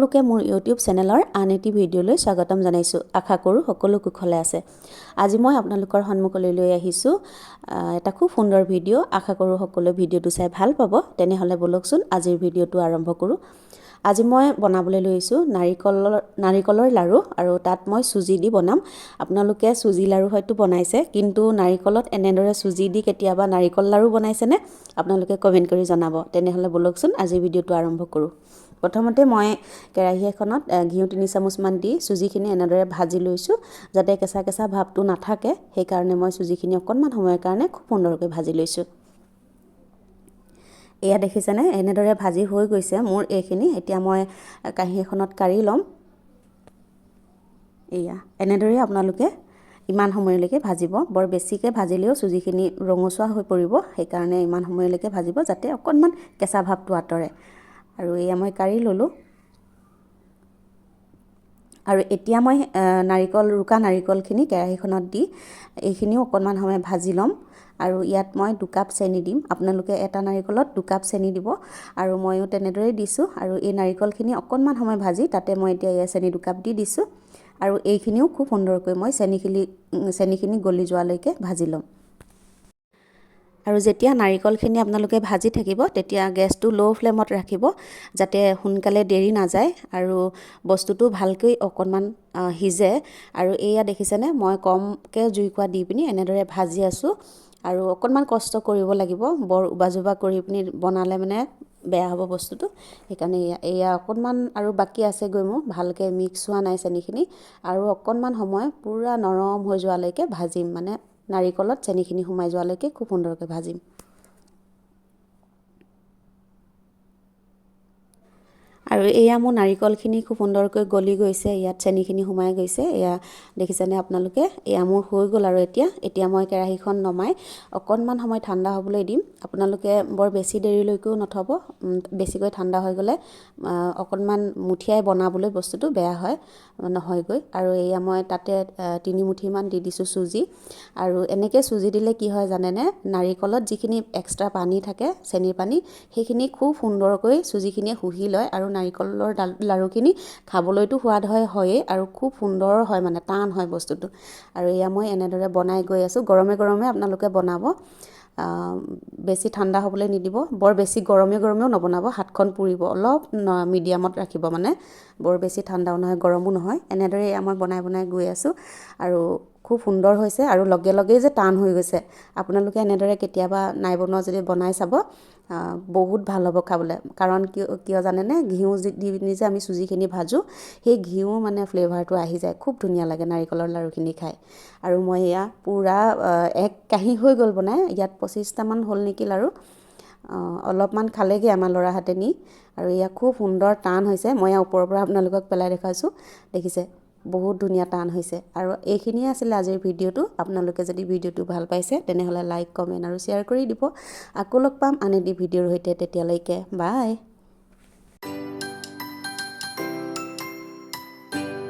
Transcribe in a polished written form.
লোকে মোৰ ইউটিউব চেনেলৰ আন এটি ভিডিঅ'লৈ স্বাগতম জনাইছোঁ। আশা কৰোঁ সকলো কুশলে আছে। আজি মই আপোনালোকৰ সন্মুখলৈ লৈ আহিছোঁ এটা খুব সুন্দৰ ভিডিঅ'। আশা কৰোঁ সকলোৱে ভিডিঅ'টো চাই ভাল পাব। তেনেহ'লে বলকচোন আজিৰ ভিডিঅ'টো আৰম্ভ কৰোঁ। আজি মই বনাবলৈ লৈছোঁ নাৰিকলৰ লাড়ু আৰু তাত মই চুজি দি বনাম। আপোনালোকে চুজি লাড়ু হয়তো বনাইছে, কিন্তু নাৰিকলত এনেদৰে চুজি দি কেতিয়াবা নাৰিকল লাড়ু বনাইছেনে? আপোনালোকে কমেণ্ট কৰি জনাব। তেনেহ'লে বলকচোন আজিৰ ভিডিঅ'টো আৰম্ভ কৰোঁ। প্ৰথমতে মই কেৰাহী এখনত ঘিউ 3 চামুচমান দি চুজিখিনি এনেদৰে ভাজি লৈছোঁ, যাতে কেঁচা কেঁচা ভাৱটো নাথাকে। সেইকাৰণে মই চুজিখিনি অকণমান সময়ৰ কাৰণে খুব সুন্দৰকৈ ভাজি লৈছোঁ। এয়া দেখিছেনে, এনেদৰে ভাজি হৈ গৈছে মোৰ এইখিনি। এতিয়া মই কাঁহী এখনত কাঢ়ি ল'ম। এয়া এনেদৰে আপোনালোকে ইমান সময়লৈকে ভাজিব। বৰ বেছিকৈ ভাজিলেও চুজিখিনি ৰঙচুৱা হৈ পৰিব, সেইকাৰণে ইমান সময়লৈকে ভাজিব যাতে অকণমান কেঁচা ভাৱটো আঁতৰে। আৰু এয়া মই কাঢ়ি ল'লোঁ। আৰু এতিয়া মই ৰুকা নাৰিকলখিনি কেৰাহীখনত দি এইখিনিও অকণমান সময় ভাজি ল'ম। আৰু ইয়াত মই 2 কাপ চেনি দিম। আপোনালোকে এটা নাৰিকলত 2 কাপ চেনি দিব, আৰু ময়ো তেনেদৰেই দিছোঁ। আৰু এই নাৰিকলখিনি অকণমান সময় ভাজি তাতে মই এতিয়া চেনি 2 কাপ দি দিছোঁ। আৰু এইখিনিও খুব সুন্দৰকৈ মই চেনিখিনি গলি যোৱালৈকে ভাজি ল'ম। আৰু যেতিয়া নাৰিকলখিনি আপোনালোকে ভাজি থাকিব, তেতিয়া গেছটো ল' ফ্লেমত ৰাখিব, যাতে সোনকালে দেৰি নাযায় আৰু বস্তুটো ভালকৈ অকণমান সিজে। আৰু এয়া দেখিছেনে, মই কমকৈ জুইকুৰা দি পিনি এনেদৰে ভাজি আছোঁ। আৰু অকণমান কষ্ট কৰিব লাগিব, বৰ উবাজুবা কৰি পিনি বনালে মানে বেয়া হ'ব বস্তুটো। সেইকাৰণে এয়া অকণমান আৰু বাকী আছেগৈ মোৰ, ভালকৈ মিক্স হোৱা নাই চেনিখিনি। আৰু অকণমান সময় পূৰা নৰম হৈ যোৱালৈকে ভাজিম, মানে নাৰিকলত চেনিখিনি সোমাই যোৱালৈকে খুব সুন্দৰকৈ ভাজিম। আৰু এয়া মোৰ নাৰিকলখিনি খুব সুন্দৰকৈ গলি গৈছে, ইয়াত চেনিখিনি সোমাই গৈছে। এয়া দেখিছেনে আপোনালোকে, এয়া মোৰ হৈ গ'ল। আৰু এতিয়া মই কেৰাহীখন নমাই অকণমান সময় ঠাণ্ডা হ'বলৈ দিম। আপোনালোকে বৰ বেছি দেৰিলৈকেও নথব, বেছিকৈ ঠাণ্ডা হৈ গ'লে অকণমান মুঠিয়াই বনাবলৈ বস্তুটো বেয়া নহয়গৈ। আৰু এয়া মই তাতে 3 মুঠিমান দি দিছোঁ চুজি। আৰু এনেকৈ চুজি দিলে কি হয় জানেনে, নাৰিকলত যিখিনি এক্সট্ৰা পানী থাকে, চেনিৰ পানী, সেইখিনি খুব সুন্দৰকৈ চুজিখিনিয়ে শুহি লয়। আৰু নাৰিকলৰ লাড়ুখিনি খাবলৈতো সোৱাদ হয়েই, আৰু খুব সুন্দৰ হয়, মানে টান হয় বস্তুটো। আৰু এয়া মই এনেদৰে বনাই গৈ আছোঁ। গৰমে গৰমে আপোনালোকে বনাব, বেছি ঠাণ্ডা হ'বলৈ নিদিব। বৰ বেছি গৰমেও নবনাব, হাতখন পুৰিব। অলপ মিডিয়ামত ৰাখিব, মানে বৰ বেছি ঠাণ্ডাও নহয় গৰমো নহয়। এনেদৰে এয়া মই বনাই গৈ আছোঁ। আৰু খুব সুন্দৰ হৈছে, আৰু লগে লগেই যে টান হৈ গৈছে। আপোনালোকে এনেদৰে কেতিয়াবা নাই বনোৱা যদি বনাই চাব, বহুত ভাল হ'ব খাবলৈ। কাৰণ কিয় জানেনে, ঘিউ দি পিনি যে আমি চুজিখিনি ভাজোঁ, সেই ঘিউ মানে ফ্লেভাৰটো আহি যায়, খুব ধুনীয়া লাগে নাৰিকলৰ লাড়ুখিনি খাই। আৰু মই এয়া পূৰা 1 কাঁহী হৈ গ'ল বনাই, ইয়াত 25টামান হ'ল নেকি লাড়ু। অলপমান খালেগৈ আমাৰ ল'ৰাহঁতে নি। আৰু এয়া খুব সুন্দৰ টান হৈছে। মই ওপৰৰ পৰা আপোনালোকক পেলাই দেখাইছোঁ, দেখিছে বহুত ধুনীয়া টান হৈছে। আৰু এইখিনিয়ে আছিলে আজিৰ ভিডিঅ'টো। আপোনালোকে যদি ভিডিঅ'টো ভাল পাইছে, তেনেহ'লে লাইক, কমেণ্ট আৰু শ্বেয়াৰ কৰি দিব। আকৌ লগ পাম আন এটি ভিডিঅ'ৰ সৈতে। তেতিয়ালৈকে বাই।